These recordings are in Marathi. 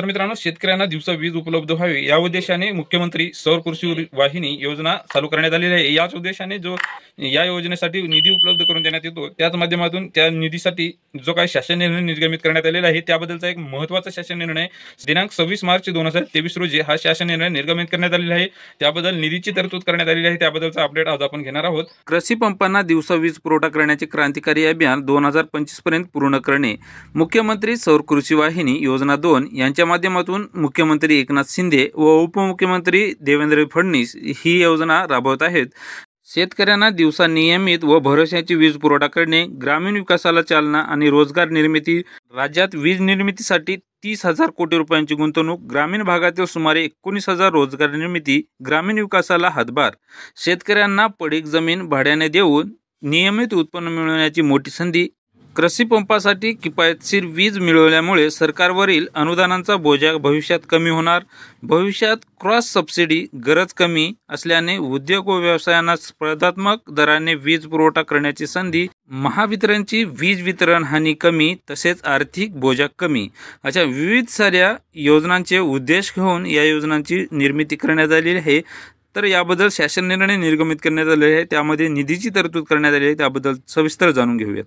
तर मित्रांनो, शेतकऱ्यांना दिवसा वीज उपलब्ध व्हावी या उद्देशाने मुख्यमंत्री सौर कृषी वाहिनी योजना चालू करण्यात आलेली आहे। याच उद्देशाने या योजनेसाठी निधी उपलब्ध करून देण्यात येतो, त्याच माध्यमातून त्या निधीसाठी जो काही शासन निर्णय निर्गमित करण्यात आलेला आहे त्याबद्दलचा एक महत्त्वाचा शासन निर्णय दिनांक 26 मार्च 2023 रोजी हा शासन निर्णय निर्गमित करण्यात आलेला आहे। त्याबद्दल निधीची तरतूद करण्यात आलेली आहे, त्याबद्दलचा अपडेट आज आपण घेणार आहोत। कृषी पंपांना दिवसा वीज पुरवठा करण्याचे क्रांतिकारी अभियान 2025 पर्यंत पूर्ण करणे। मुख्यमंत्री सौर कृषी वाहिनी योजना 2 यांच्या माध्यमातून मुख्यमंत्री एकनाथ शिंदे व उपमुख्यमंत्री देवेंद्र फडणवीस ही योजना राबवत आहेत। शेतकऱ्यांना दिवसा नियमित व भरोशाची वीज पुरवठा करणे, ग्रामीण विकासाला चालना आणि रोजगार निर्मिती। राज्यात वीज निर्मितीसाठी 30,000 कोटी रुपयांची गुंतवणूक, ग्रामीण भागातील सुमारे 19,000 रोजगार निर्मिती, ग्रामीण विकासाला हातभार। शेतकऱ्यांना पडीक जमीन भाड्याने देऊन नियमित उत्पन्न मिळवण्याची मोठी संधी। कृषी पंपासाठी किफायतशीर वीज मिळवल्यामुळे सरकारवरील अनुदानांचा बोजा भविष्यात कमी होणार। भविष्यात क्रॉस सबसिडी गरज कमी असल्याने उद्योग व व्यवसायांना स्पर्धात्मक दराने वीज पुरवठा करण्याची संधी। महावितरणची वीज वितरण हानी कमी तसेच आर्थिक बोजा कमी अशा विविध साऱ्या योजनांचे उद्देश घेऊन या योजनांची निर्मिती करण्यात आलेली आहे। तर याबद्दल शासन निर्णय निर्गमित करण्यात आले आहे, त्यामध्ये निधीची तरतूद करण्यात आली आहे, त्याबद्दल सविस्तर जाणून घेऊयात।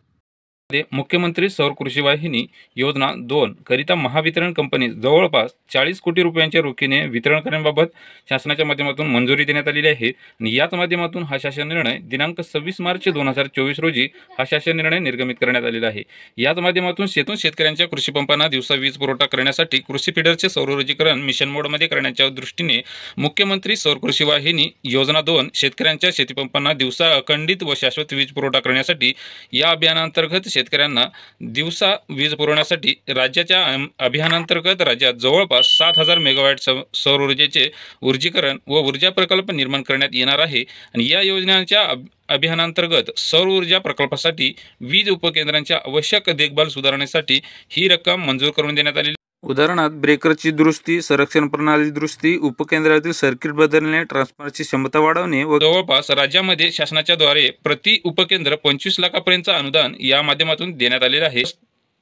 मुख्यमंत्री सौर कृषी वाहिनी योजना 2 करिता महावितरण कंपनी जवळपास 40 कोटी रुपयांच्या रोखीने वितरण करण्याबाबत शासनाच्या माध्यमातून मंजुरी देण्यात आलेली आहे। आणि याच माध्यमातून हा शासन निर्णय दिनांक 26 मार्च 2024 रोजी हा शासन निर्णय निर्गमित करण्यात आलेला आहे। याच माध्यमातून शेतकऱ्यांच्या कृषी पंपांना दिवसा वीज पुरवठा करण्यासाठी कृषी फीडरचे सौरऊर्जीकरण मिशन मोडमध्ये करण्याच्या दृष्टीने मुख्यमंत्री सौर कृषी वाहिनी योजना 2 शेतकऱ्यांच्या शेतीपंपांना दिवसा अखंडित व शाश्वत वीज पुरवठा करण्यासाठी या अभियानांतर्गत शेतकऱ्यांना दिवसा वीज पुरवण्यासाठी राज्याच्या अभियानांतर्गत राज्यात जवळपास 7,000 मेगावॅट सौर ऊर्जेचे ऊर्जीकरण व ऊर्जा प्रकल्प निर्माण करण्यात येणार आहे। आणि या योजनेच्या अभियानांतर्गत सौर ऊर्जा प्रकल्पासाठी वीज उपकेंद्रांच्या आवश्यक देखभाल सुधारण्यासाठी ही रक्कम मंजूर करून देण्यात आली। उदाहरणार्थ ब्रेकरची दुरुस्ती, संरक्षण प्रणाली दुरुस्ती, उपकेंद्रातील सर्किट बदलणे, ट्रान्सफॉर्मरची क्षमता वाढवणे व जवळपास राज्यामध्ये शासनाच्या द्वारे प्रति उपकेंद्र 25 लाखापर्यंतचे अनुदान या माध्यमातून देण्यात आलेले आहे।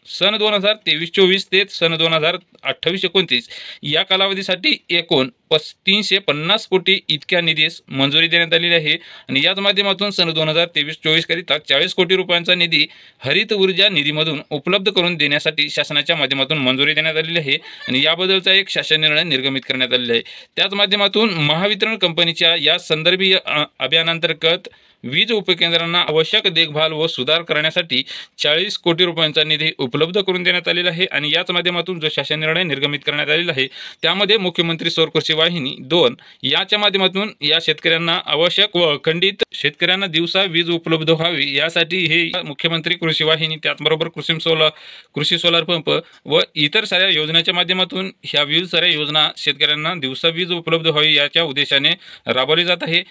सन 2023-24 ते सन 2028-29 या कालावधीसाठी एकूण 350 कोटी इतक्या निधीस मंजुरी देण्यात आलेली आहे। आणि याच माध्यमातून सन 2023-24 करिता 40 कोटी रुपयांचा निधी हरित ऊर्जा निधीमधून उपलब्ध करून देण्यासाठी शासनाच्या माध्यमातून मंजुरी देण्यात आलेली आहे। आणि याबद्दलचा एक शासन निर्णय निर्गमित करण्यात आलेला आहे। त्याच माध्यमातून महावितरण कंपनीच्या या संदर्भीय अभियानांतर्गत वीज उपकेंद्रांना आवश्यक देखभाल व सुधार करण्यासाठी 40 कोटी रुपयांचा निधी उपलब्ध करून देण्यात आलेला आहे। आणि याच माध्यमातून जो शासन निर्णय निर्गमित करण्यात आलेला आहे त्यामध्ये मुख्यमंत्री सौर कृषी वाहिनी 2 याच्या माध्यमातून या शेतकऱ्यांना आवश्यक व अखंडित शेतकऱ्यांना दिवसा वीज उपलब्ध व्हावी यासाठी हे मुख्यमंत्री कृषी वाहिनी, त्याचबरोबर कृषी सोलार पंप व इतर साऱ्या योजनांच्या माध्यमातून ह्या विविध साऱ्या योजना शेतकऱ्यांना दिवसा वीज उपलब्ध व्हावी याच्या उद्देशाने राबवली जात आहे।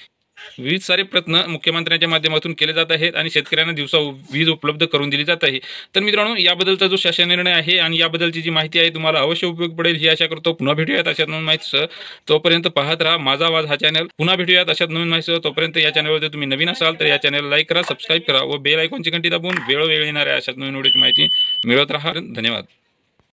विविध सारे प्रयत्न मुख्यमंत्र्यांच्या माध्यमातून केले जात आहेत आणि शेतकऱ्यांना दिवसा वीज उपलब्ध करून दिली जात आहे। तर मित्रांनो, याबद्दलचा जो शासन निर्णय आहे आणि याबद्दलची जी माहिती आहे तुम्हाला अवश्य उपयोग पडेल ही आशा करतो। पुन्हा भेटूयात अशात नवीन माहितीसह, तोपर्यंत पाहत राहा माझा आवाज हा चॅनल। पुन्हा भेटूयात अशात नवीन माहितीसह, तोपर्यंत या चॅनलवर जर तुम्ही नवीन असाल तर या चॅनलला लाईक करा, सबस्क्राईब करा व बेल आयकॉनची घंटी दाबून वेळोवेळी येणाऱ्या अशात नवीन व्हिडिओची माहिती मिळवत राहा। धन्यवाद।